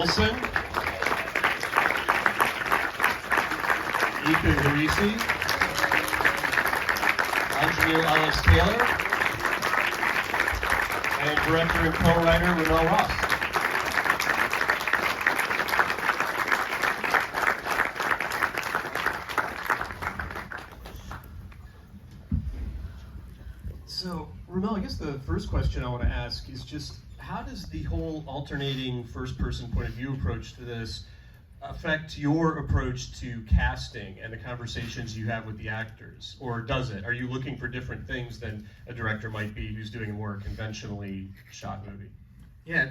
Olson, Herisse, Aunjanue Ellis-Taylor, and director and co-writer RaMell Ross. So, RaMell, I guess the first question I want to ask is just, how does the whole alternating first-person point of view approach to this affect your approach to casting and the conversations you have with the actors? Or does it? Are you looking for different things than a director might be who's doing a more conventionally shot movie? Yeah,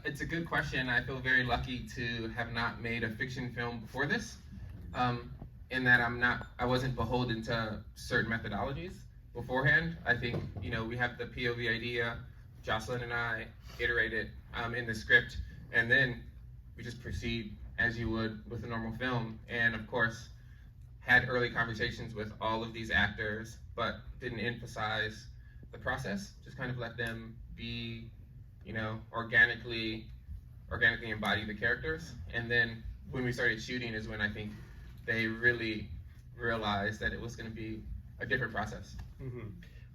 it's a good question. I feel very lucky to have not made a fiction film before this, in that I wasn't beholden to certain methodologies beforehand. I think, we have the POV idea, Jocelyn and I iterate it in the script, and then we just proceed as you would with a normal film. And of course, had early conversations with all of these actors, but didn't emphasize the process, just kind of let them be, organically embody the characters. And then when we started shooting is when I think they really realized that it was going to be a different process. Mm-hmm.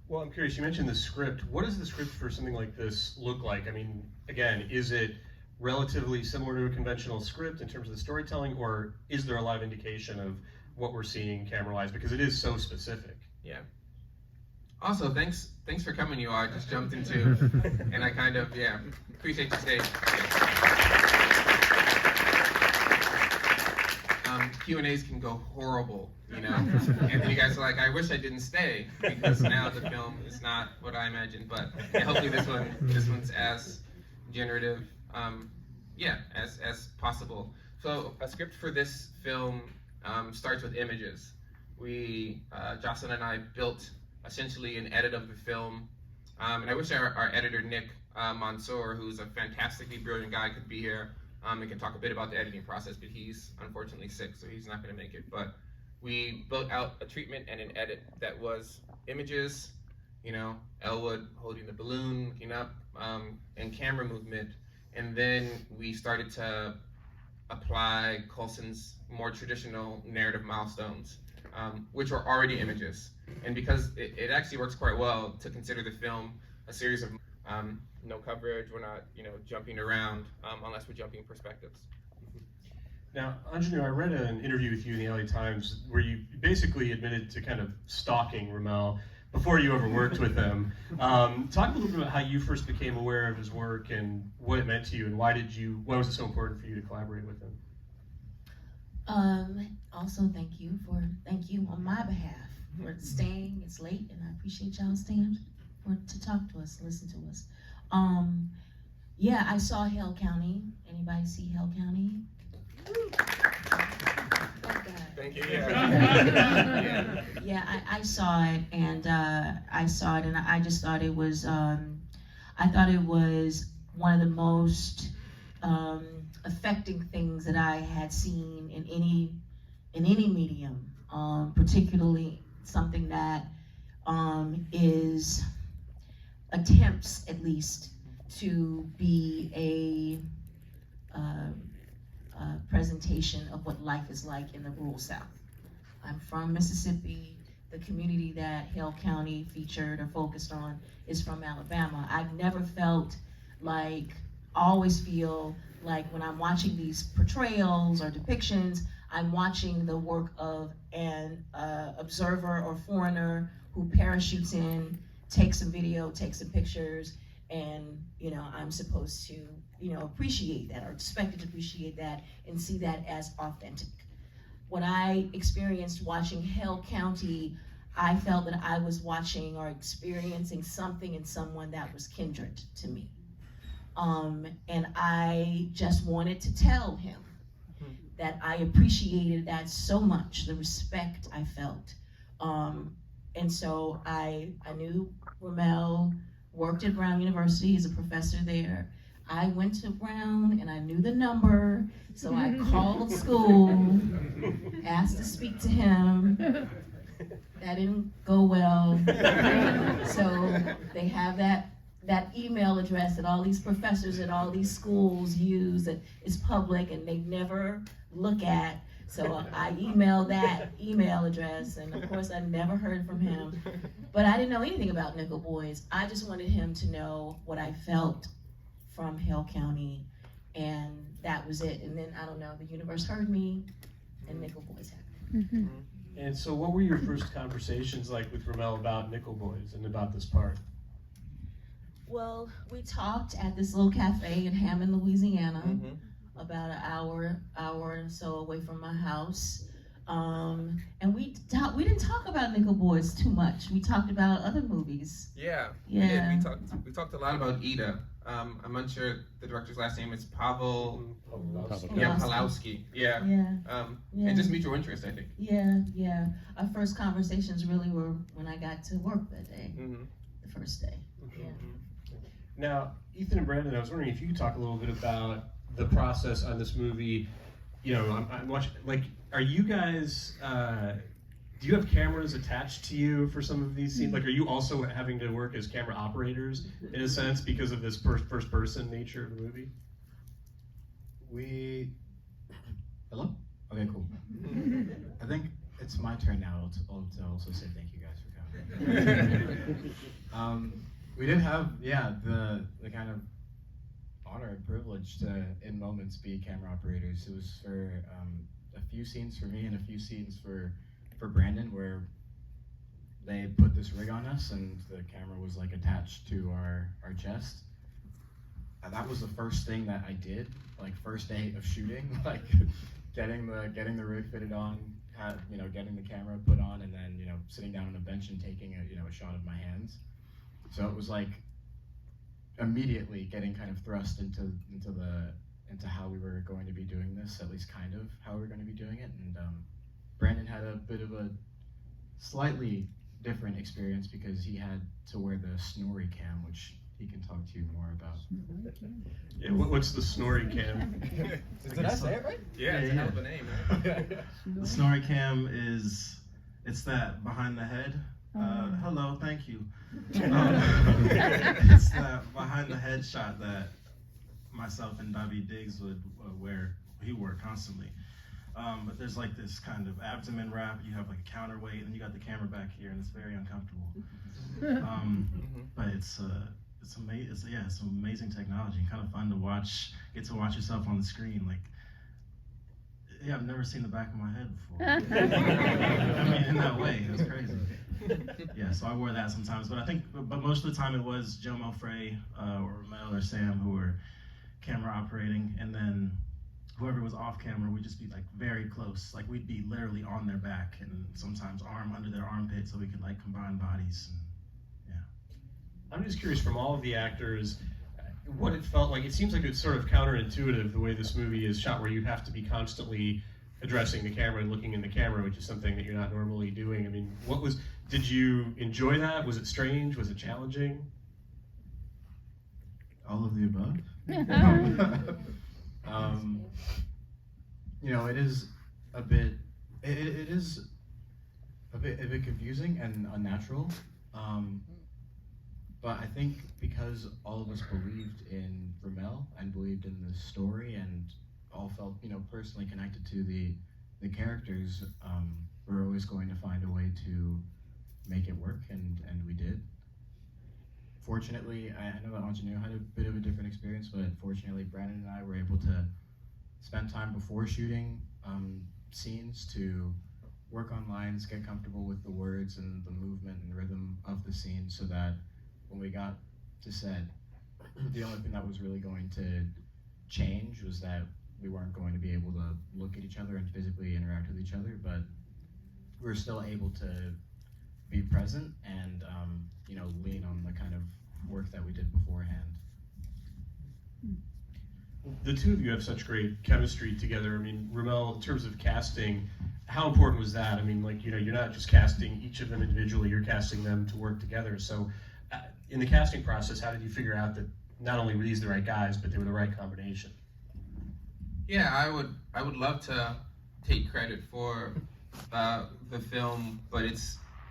Well, I'm curious, you mentioned the script. What does the script for something like this look like? I mean, again, is it relatively similar to a conventional script in terms of the storytelling, or is there a lot of indication of what we're seeing camera-wise? Because it is so specific. Yeah. Also, thanks for coming, you all. I just jumped into, and I kind of, appreciate the stage. Q&As can go horrible, and then you guys are like, I wish I didn't stay, because now the film is not what I imagined, but hopefully this one's as generative, as possible. So a script for this film starts with images. Jocelyn and I built essentially an edit of the film, and I wish our editor, Nick Mansour, who's a fantastically brilliant guy, could be here. And can talk a bit about the editing process, but he's unfortunately sick, so he's not going to make it. But we built out a treatment and an edit that was images, Elwood holding the balloon, looking up, and camera movement. And then we started to apply Coulson's more traditional narrative milestones, which were already images. And because it actually works quite well to consider the film a series of no coverage, we're not, jumping around unless we're jumping perspectives. Now, Aunjanue, I read an interview with you in the LA Times where you basically admitted to kind of stalking RaMell before you ever worked with him. Talk a little bit about how you first became aware of his work and what it meant to you, and why was it so important for you to collaborate with him? Also, thank you on my behalf for staying. It's late, and I appreciate y'all staying to talk to us, listen to us. I saw Hale County. Anybody see Hale County? Thank you. I saw it, and I just thought it was. I thought it was one of the most affecting things that I had seen in any medium, particularly something that attempts at least to be a presentation of what life is like in the rural South. I'm from Mississippi. The community that Hale County featured or focused on is from Alabama. I've never felt like, always feel like when I'm watching these portrayals or depictions, I'm watching the work of an observer or foreigner who parachutes in, takes some video, takes some pictures, and I'm supposed to appreciate that, or expected to appreciate that and see that as authentic. What I experienced watching Hale County, I felt that I was watching or experiencing something in someone that was kindred to me. And I just wanted to tell him that I appreciated that so much, the respect I felt. And so I knew RaMell worked at Brown University, he's a professor there. I went to Brown and I knew the number, so I called school, asked to speak to him. That didn't go well. So they have that that email address that all these professors at all these schools use that is public and they never look at. So I emailed that email address, and of course I never heard from him. But I didn't know anything about Nickel Boys. I just wanted him to know what I felt from Hale County, and that was it. And then, I don't know, the universe heard me, and Nickel Boys happened. And so what were your first conversations like with RaMell about Nickel Boys and about this part? Well, we talked at this little cafe in Hammond, Louisiana, about an hour and so away from my house. And we didn't talk about Nickel Boys too much. We talked about other movies. Yeah. Yeah. We talked a lot about Ida. I'm unsure the director's last name is Pavel. Yeah, Pawlowski. Yeah. And just mutual interest, I think. Yeah. Our first conversations really were when I got to work that day, the first day. Yeah. Now, Ethan and Brandon, I was wondering if you could talk a little bit about the process on this movie. You know, I'm watching, like, are you guys, do you have cameras attached to you for some of these scenes? Like, are you also having to work as camera operators, in a sense, because of this first person nature of the movie? Hello? Okay, cool. I think it's my turn now to also say thank you guys for coming. We did have, the kind of honor and privilege to, in moments, be camera operators. It was for a few scenes for me and a few scenes for Brandon, where they put this rig on us and the camera was like attached to our chest. And that was the first thing that I did, like first day of shooting, like getting the rig fitted on, getting the camera put on, and then sitting down on a bench and taking a shot of my hands. So it was like immediately getting kind of thrust into how we were going to be doing this, at least kind of how we were going to be doing it. And Brandon had a bit of a slightly different experience because he had to wear the Snorri cam, which he can talk to you more about. Yeah, what's the Snorri cam? Did I say it right? Yeah, it's a hell of a name, right? The Snorri cam it's that behind the head. Hello, thank you. It's that behind the head shot that myself and David Diggs would wear. He wore constantly. But there's like this kind of abdomen wrap. You have like a counterweight, and you got the camera back here, and it's very uncomfortable. But it's amazing technology, and kind of fun to get to watch yourself on the screen. Like, yeah, I've never seen the back of my head before. I mean, in that way, it was crazy. Yeah, so I wore that sometimes, but most of the time it was Jomo Frey or RaMell or Sam who were camera operating, and then whoever was off camera would just be like very close. Like, we'd be literally on their back, and sometimes arm under their armpit, so we could like combine bodies. And, I'm just curious, from all of the actors, what it felt like. It seems like it's sort of counterintuitive the way this movie is shot, where you have to be constantly addressing the camera and looking in the camera, which is something that you're not normally doing. I mean, did you enjoy that? Was it strange? Was it challenging? All of the above. It is a bit. It is a bit confusing and unnatural. But I think because all of us believed in RaMell and believed in the story and all felt, personally connected to the characters, we're always going to find a way to make it work, and we did. Fortunately, I know that Aunjanue had a bit of a different experience, but fortunately, Brandon and I were able to spend time before shooting scenes to work on lines, get comfortable with the words and the movement and rhythm of the scene, so that when we got to set, the only thing that was really going to change was that we weren't going to be able to look at each other and physically interact with each other, but we were still able to be present and lean on the kind of work that we did beforehand. The two of you have such great chemistry together. I mean, RaMell, in terms of casting, how important was that? I mean, you're not just casting each of them individually, you're casting them to work together. So in the casting process, how did you figure out that not only were these the right guys, but they were the right combination? Yeah, I would love to take credit for the film, but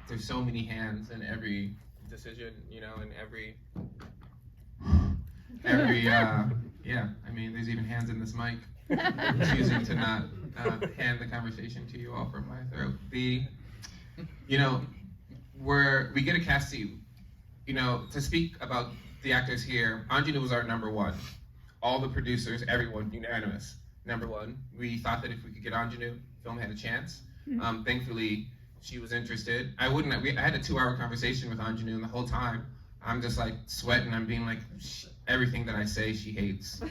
there's so many hands in every decision, in Yeah, I mean, there's even hands in this mic. Choosing to not hand the conversation to you all from my throat. We get a cast seat. To speak about the actors here, Aunjanue was our number one. All the producers, everyone, unanimous. Number one. We thought that if we could get Aunjanue, film had a chance. Thankfully, she was interested. I had a 2-hour conversation with Aunjanue, and the whole time, I'm just like sweating. I'm being like, everything that I say, she hates.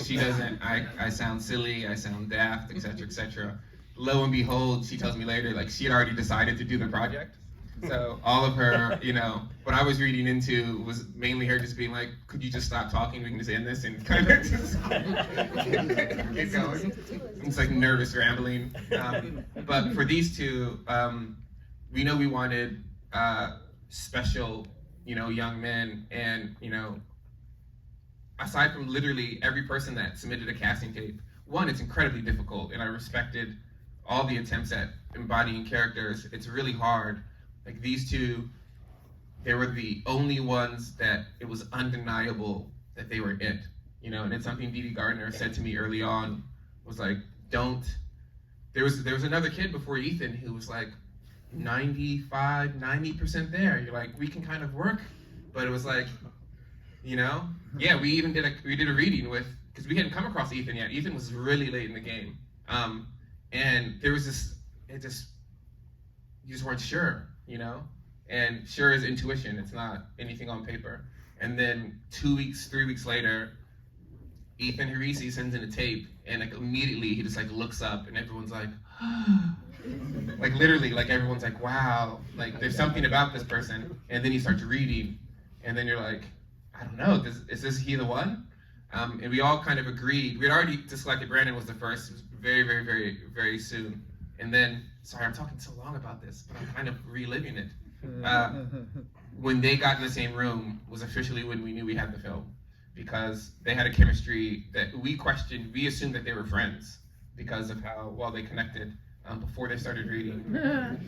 She doesn't. I sound silly. I sound daft, etc., etc. Lo and behold, she tells me later, like she had already decided to do the project. So all of her, what I was reading into was mainly her just being like, could you just stop talking? We can just end this and kind of just get going. It's like nervous rambling. But for these two, we know we wanted special, young men, and aside from literally every person that submitted a casting tape, one, it's incredibly difficult, and I respected all the attempts at embodying characters. It's really hard. Like these two, they were the only ones that it was undeniable that they were it. And it's something Dee Dee Gardner said to me early on, was like, there was another kid before Ethan who was like 90% there. You're like, we can kind of work, but it was like, yeah, we even did a reading with, because we hadn't come across Ethan yet. Ethan was really late in the game. And there was you just weren't sure, and sure is intuition. It's not anything on paper. And then 3 weeks later, Ethan Herisse sends in a tape, and like immediately he just like looks up, and everyone's like, like literally, like everyone's like, wow, like there's something about this person. And then he starts reading, and then you're like, I don't know, is this he the one? And we all kind of agreed. We had already selected Brandon was the first. It was very, very, very, very soon. And then, sorry, I'm talking so long about this, but I'm kind of reliving it. When they got in the same room was officially when we knew we had the film, because they had a chemistry that we questioned. We assumed that they were friends because of how well they connected before they started reading.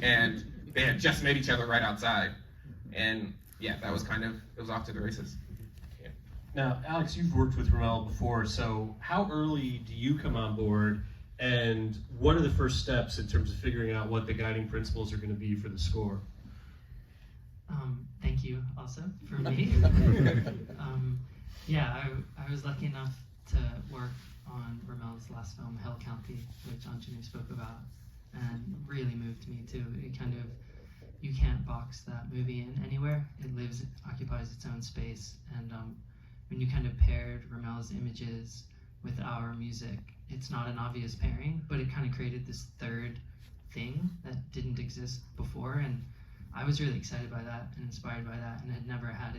And they had just met each other right outside. And yeah, it was off to the races. Yeah. Now, Alex, you've worked with RaMell before, so how early do you come on board, and what are the first steps in terms of figuring out what the guiding principles are going to be for the score? Thank you also for me. I was lucky enough to work on RaMell's last film, Hell County, which Aunjanue spoke about, and really moved me too. It kind of, you can't box that movie in anywhere. It occupies its own space, and when you kind of paired RaMell's images with our music, it's not an obvious pairing, but it kind of created this third thing that didn't exist before, and I was really excited by that and inspired by that, and had never had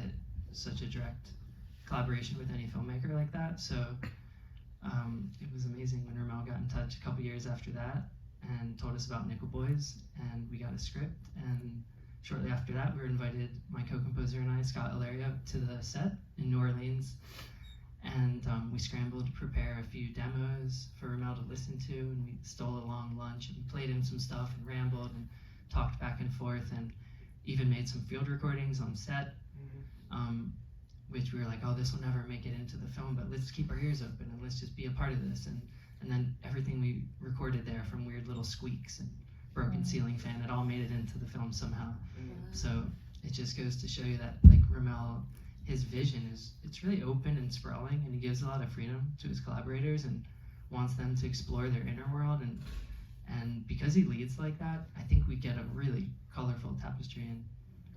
such a direct collaboration with any filmmaker like that. So it was amazing when RaMell got in touch a couple years after that and told us about Nickel Boys, and we got a script, and shortly after that we were invited, my co-composer and I, Scott Ilaria, to the set in New Orleans, and we scrambled to prepare a few demos for RaMell to listen to, and we stole a long lunch and played him some stuff and rambled and talked back and forth, and even made some field recordings on set, which we were like, oh, this will never make it into the film, but let's keep our ears open and let's just be a part of this. And then everything we recorded there, from weird little squeaks and broken ceiling fan, it all made it into the film somehow. So it just goes to show you that, like, RaMell, his vision it's really open and sprawling, and he gives a lot of freedom to his collaborators and wants them to explore their inner world. And because he leads like that, I think we get a really colorful tapestry, and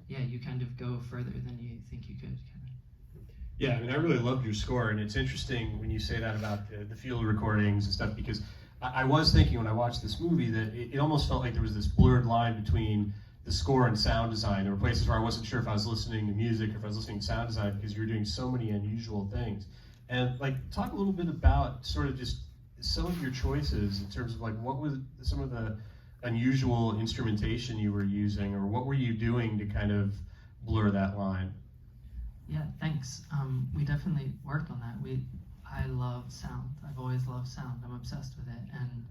yeah, you kind of go further than you think you could. Yeah, I mean, I really loved your score, and it's interesting when you say that about the field recordings and stuff, because I was thinking when I watched this movie that it almost felt like there was this blurred line between the score and sound design. There were places where I wasn't sure if I was listening to music or if I was listening to sound design, because you were doing so many unusual things. And like, talk a little bit about sort of just some of your choices in terms of like, what was some of the unusual instrumentation you were using, or what were you doing to kind of blur that line? Yeah, thanks. We definitely worked on that. I love sound. I've always loved sound. I'm obsessed with it, and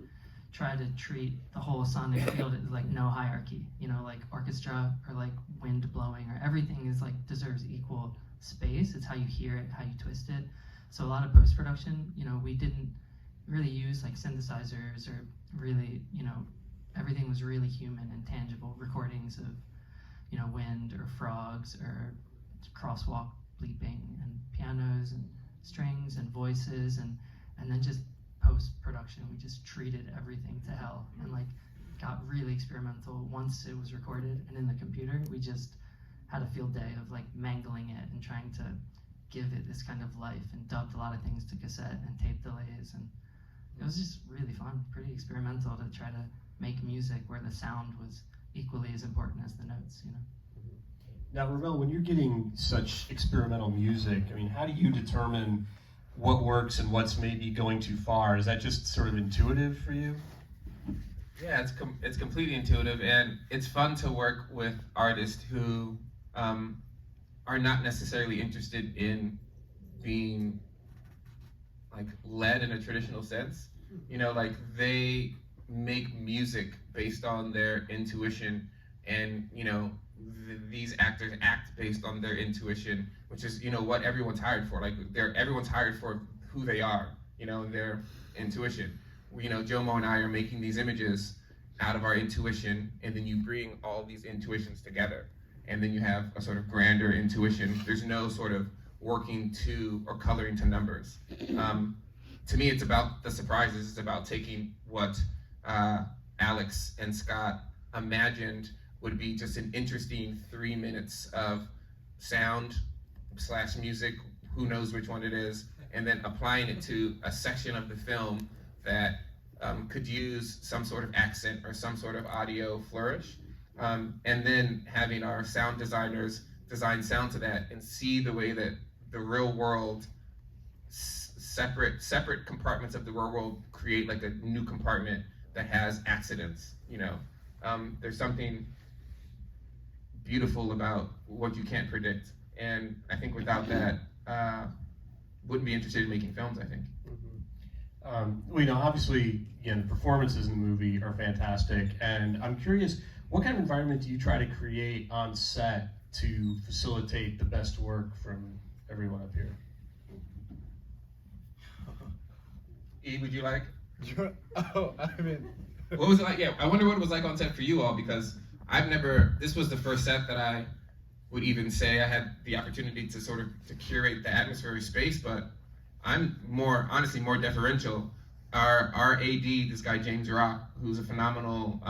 try to treat the whole sonic field as like no hierarchy. Like orchestra or like wind blowing, or everything is like deserves equal space. bass. It's how you hear it, how you twist it. So a lot of post-production, we didn't really use like synthesizers or really, everything was really human and tangible recordings of, wind or frogs or crosswalk bleeping and pianos and strings and voices and then just post-production, we just treated everything to hell and like got really experimental once it was recorded and in the computer. We just had a field day of like mangling it and trying to give it this kind of life and dubbed a lot of things to cassette and tape delays, and it was just really fun, pretty experimental to try to make music where the sound was equally as important as the notes. Now, RaMell, when you're getting such experimental music, I mean, how do you determine what works and what's maybe going too far? Is that just sort of intuitive for you? Yeah, it's completely intuitive, and it's fun to work with artists who are not necessarily interested in being like led in a traditional sense. Like they make music based on their intuition, and these actors act based on their intuition, which is what everyone's hired for. Like everyone's hired for who they are, their intuition. Jomo and I are making these images out of our intuition, and then you bring all these intuitions together, and then you have a sort of grander intuition. There's no sort of working to or coloring to numbers. To me, it's about the surprises. It's about taking what Alex and Scott imagined would be just an interesting 3 minutes of sound / music, who knows which one it is, and then applying it to a section of the film that could use some sort of accent or some sort of audio flourish, and then having our sound designers design sound to that and see the way that the real world, separate compartments of the real world create like a new compartment that has accidents. There's something beautiful about what you can't predict, and I think without that, wouldn't be interested in making films, I think. Obviously, again, the performances in the movie are fantastic, and I'm curious, what kind of environment do you try to create on set to facilitate the best work from everyone up here? E, would you like? I What was it like? Yeah, I wonder what it was like on set for you all, because this was the first set that I would even say I had the opportunity to sort of to curate the atmosphere of space, but I'm honestly more deferential. Our AD, this guy James Rock, who's a phenomenal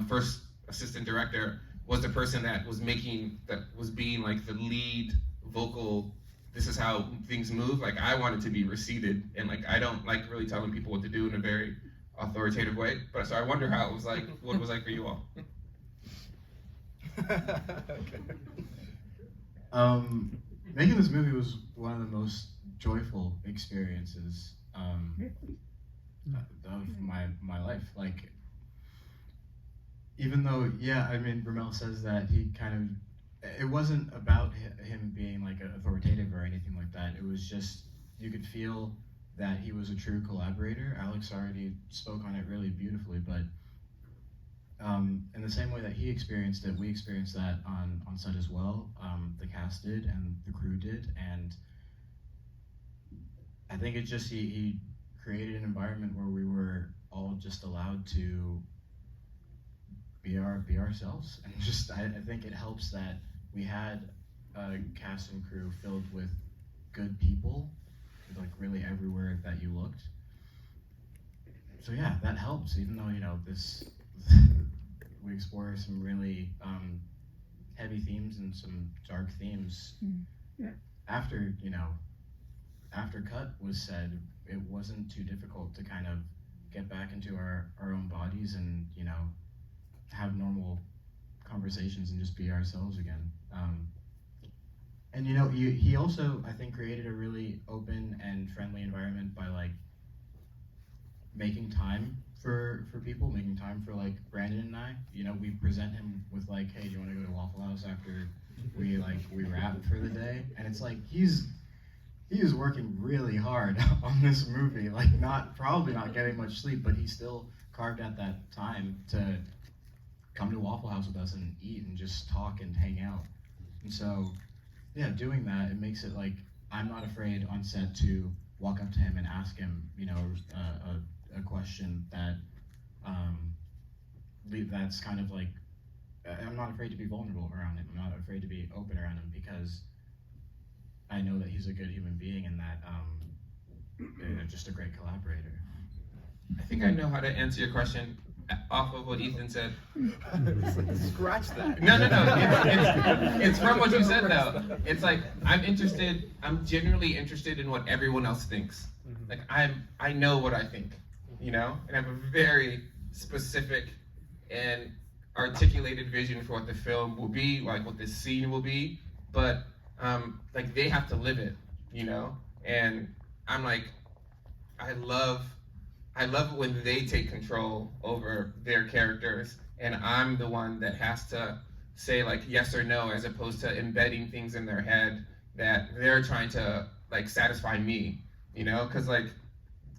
first assistant director, was the person that was being like the lead vocal. This is how things move. Like I wanted to be receded, and like I don't like really telling people what to do in a very authoritative way. But so I wonder how it was like, what it was like for you all. Okay. Making this movie was one of the most joyful experiences of my life. Like, even though, RaMell says that he it wasn't about him being like authoritative or anything like that. It was just, you could feel that he was a true collaborator. Alex already spoke on it really beautifully, but in the same way that he experienced it, we experienced that on set as well. The cast did, and the crew did, and I think it just, he created an environment where we were all just allowed to be ourselves, and just I think it helps that we had a cast and crew filled with good people, like really everywhere that you looked. So yeah, that helps, even though this we explore some really heavy themes and some dark themes. Yeah. After cut was said, it wasn't too difficult to kind of get back into our own bodies and have normal conversations and just be ourselves again. And he also, I think, created a really open and friendly environment by like making time for people, making time for like Brandon and I. We present him with like, hey, do you want to go to Waffle House after we wrap for the day? And it's like he is working really hard on this movie, like probably not getting much sleep, but he still carved out that time to come to Waffle House with us and eat and just talk and hang out. And so yeah, doing that, it makes it like I'm not afraid on set to walk up to him and ask him, you know, a question that that's kind of like I'm not afraid to be vulnerable around him. I'm not afraid to be open around him because I know that he's a good human being and that just a great collaborator. I think I know how to answer your question off of what Ethan said. Scratch that. No. It's from what you said though. It's like I'm genuinely interested in what everyone else thinks. Like I know what I think, you know, and I have a very specific and articulated vision for what the film will be, like what this scene will be, but like they have to live it, you know? And I'm like, I love when they take control over their characters and I'm the one that has to say like yes or no as opposed to embedding things in their head that they're trying to like satisfy me, you know? Because like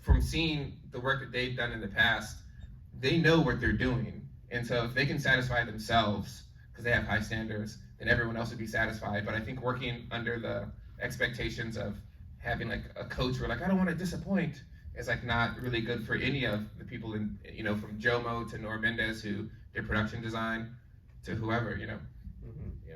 from seeing the work that they've done in the past, they know what they're doing. And so if they can satisfy themselves because they have high standards, then everyone else would be satisfied. But I think working under the expectations of having like a coach where like I don't want to disappoint is like not really good for any of the people in, you know, from Jomo to Nor Mendez who did production design to whoever, you know. Yeah.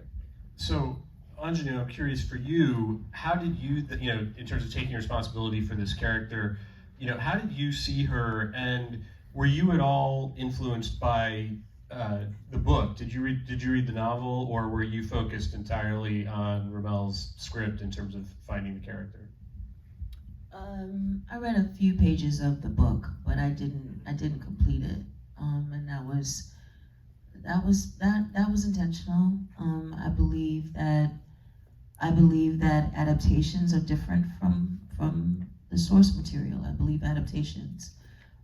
So, Aunjanue, I'm curious for you, how did you, you know, in terms of taking responsibility for this character, you know, how did you see her, and were you at all influenced by the book? Did you read the novel, or were you focused entirely on RaMell's script in terms of finding the character? I read a few pages of the book, but I didn't complete it, and that was intentional. I believe that adaptations are different from the source material. I believe adaptations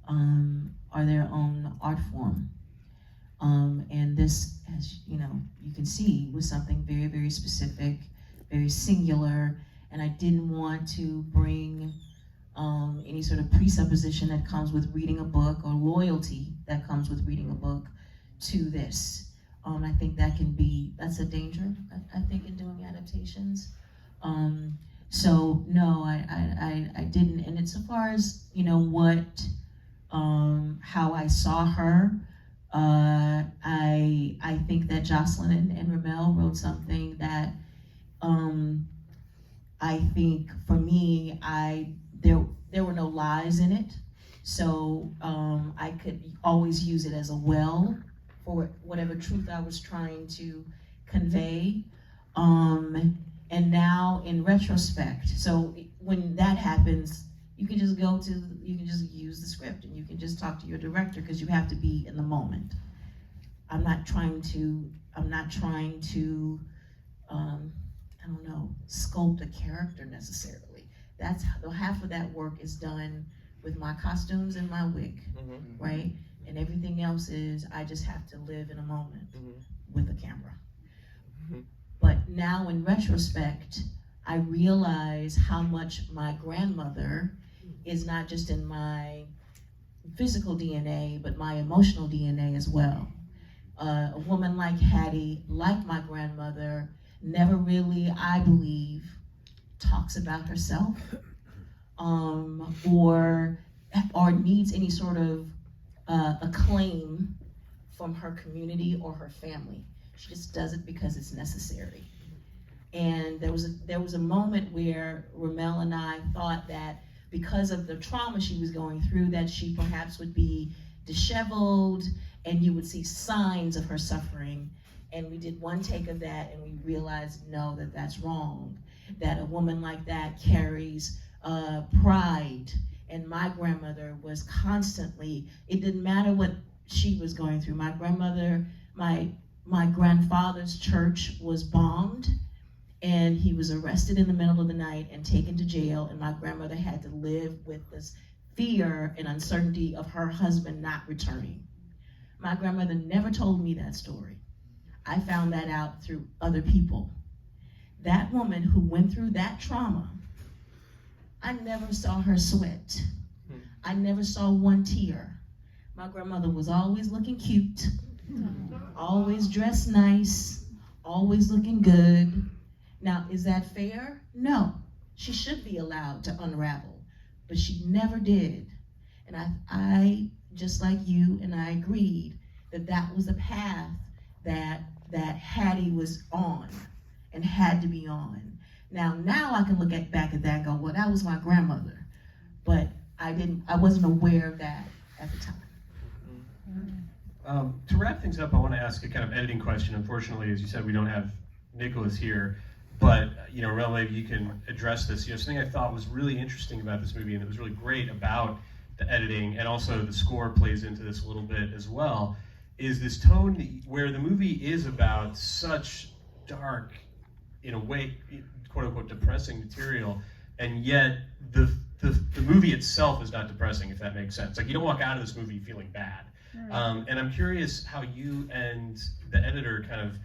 are their own art form, and this, as you know, you can see, was something very, very specific, very singular, and I didn't want to bring any sort of presupposition that comes with reading a book or loyalty that comes with reading a book to this. I think that's a danger, I think, in doing adaptations. So no, I didn't. And it's, so far as, you know, how I saw her, I think that Jocelyn and RaMell wrote something that I think for me, there were no lies in it, so I could always use it as a well for whatever truth I was trying to convey. And now in retrospect, so when that happens, you can just use the script and you can just talk to your director, because you have to be in the moment. I'm not trying to I don't know, sculpt a character necessarily. That's how half of that work is done with my costumes and my wig, right? And everything else is, I just have to live in a moment with a camera. But now in retrospect, I realize how much my grandmother is not just in my physical DNA, but my emotional DNA as well. A woman like Hattie, like my grandmother, never really, I believe, talks about herself, or needs any sort of acclaim from her community or her family. She just does it because it's necessary. And there was a moment where RaMell and I thought that because of the trauma she was going through, that she perhaps would be disheveled and you would see signs of her suffering. And we did one take of that and we realized, no, that's wrong. That a woman like that carries pride. And my grandmother was constantly, it didn't matter what she was going through. My grandmother, my grandfather's church was bombed, and he was arrested in the middle of the night and taken to jail, and my grandmother had to live with this fear and uncertainty of her husband not returning. My grandmother never told me that story. I found that out through other people. That woman who went through that trauma, I never saw her sweat. I never saw one tear. My grandmother was always looking cute, always dressed nice, always looking good, Now, is that fair? No. She should be allowed to unravel, but she never did. And I just like you, and I agreed that that was a path that Hattie was on and had to be on. Now I can look back at that and go, well, that was my grandmother, but I wasn't aware of that at the time. To wrap things up, I want to ask a kind of editing question. Unfortunately, as you said, we don't have Nicholas here, but RaMell, maybe you can address this. Something I thought was really interesting about this movie, and it was really great about the editing, and also the score plays into this a little bit as well, is this tone where the movie is about such dark, in a way, quote unquote, depressing material, and yet the movie itself is not depressing, if that makes sense. Like, you don't walk out of this movie feeling bad. And I'm curious how you and the editor kind of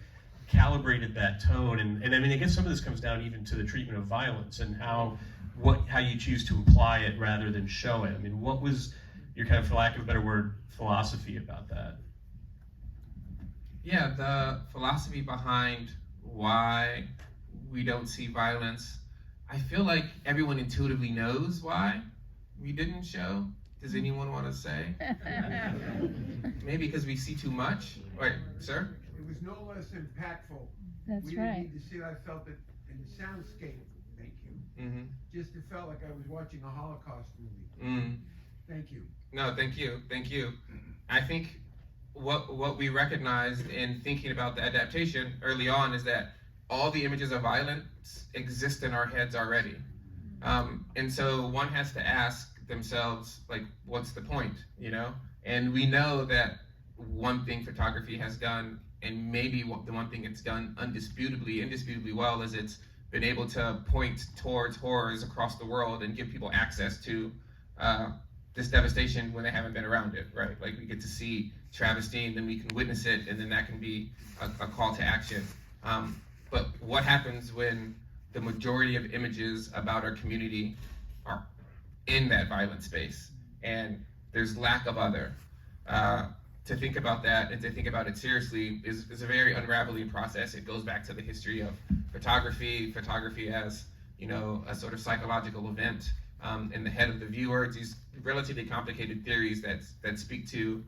calibrated that tone, and I mean, I guess some of this comes down even to the treatment of violence and how you choose to imply it rather than show it. I mean, what was your kind of, for lack of a better word, philosophy about that? Yeah, the philosophy behind why we don't see violence, I feel like everyone intuitively knows why we didn't show. Does anyone want to say? Maybe because we see too much? Wait, sir? It was no less impactful. That's we right. didn't need to see it. I felt it in the soundscape. Thank you. Mm-hmm. Just it felt like I was watching a Holocaust movie. Mm. Thank you. No, thank you. Thank you. I think what we recognized in thinking about the adaptation early on is that all the images of violence exist in our heads already. And so one has to ask themselves, like, what's the point, And we know that one thing photography has done, and maybe the one thing it's done indisputably well, is it's been able to point towards horrors across the world and give people access to this devastation when they haven't been around it, right? Like, we get to see travesty, and then we can witness it, and then that can be a call to action. But what happens when the majority of images about our community are in that violent space, and there's lack of other? To think about that and to think about it seriously is a very unraveling process. It goes back to the history of photography as, a sort of psychological event in the head of the viewer. It's these relatively complicated theories that speak to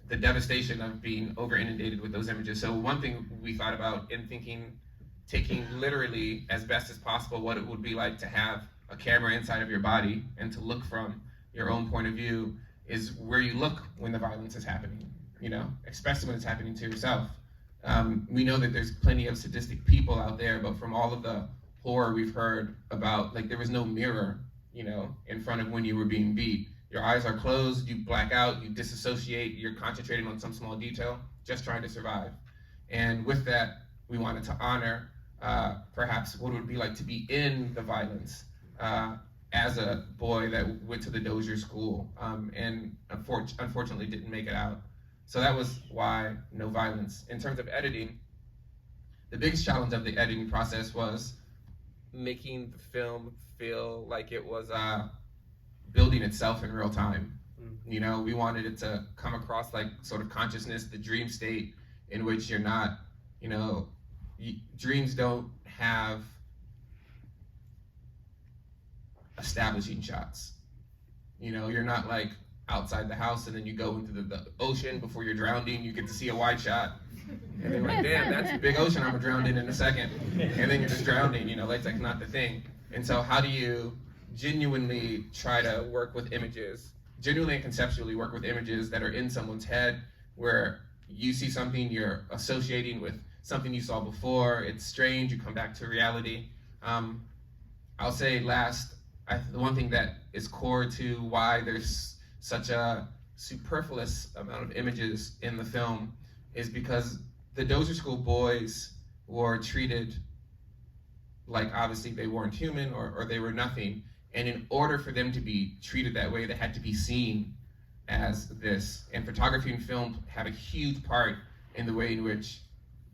the devastation of being over inundated with those images. So one thing we thought about in thinking, taking literally as best as possible what it would be like to have a camera inside of your body and to look from your own point of view, is where you look when the violence is happening, especially when it's happening to yourself. We know that there's plenty of sadistic people out there, but from all of the horror we've heard about, like, there was no mirror, in front of when you were being beat. Your eyes are closed, you black out, you disassociate, you're concentrating on some small detail, just trying to survive. And with that, we wanted to honor perhaps what it would be like to be in the violence, as a boy that went to the Dozier school and unfortunately didn't make it out. So that was why no violence. In terms of editing, the biggest challenge of the editing process was making the film feel like it was building itself in real time. We wanted it to come across like sort of consciousness, the dream state in which you're not, dreams don't have establishing shots. You're not like outside the house and then you go into the ocean before you're drowning, you get to see a wide shot. And then like, damn, that's a big ocean, I'm gonna drown in a second. And then you're just drowning, that's like not the thing. And so how do you genuinely try to work with images, genuinely and conceptually work with images that are in someone's head, where you see something you're associating with something you saw before, it's strange, you come back to reality. I'll say last, the one thing that is core to why there's such a superfluous amount of images in the film is because the Dozier School boys were treated like obviously they weren't human or they were nothing. And in order for them to be treated that way, they had to be seen as this. And photography and film have a huge part in the way in which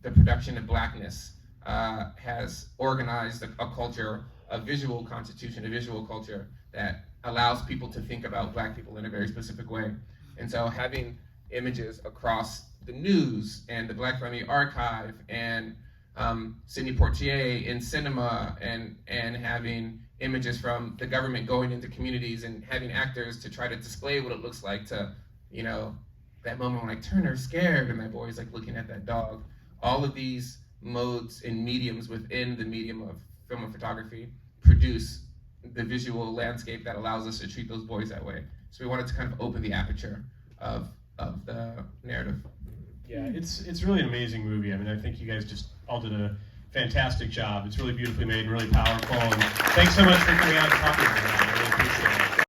the production of blackness has organized a culture, a visual constitution, a visual culture that allows people to think about Black people in a very specific way. And so having images across the news and the Black Friendly Archive and Sidney Poitier in cinema, and having images from the government going into communities and having actors to try to display what it looks like to, you know, that moment when like Turner's scared and that boy's like looking at that dog. All of these modes and mediums within the medium of film and photography produce the visual landscape that allows us to treat those boys that way. So we wanted to kind of open the aperture of the narrative. Yeah, it's really an amazing movie. I mean, I think you guys just all did a fantastic job. It's really beautifully made and really powerful. And thanks so much for coming out and talking about it. I really appreciate it.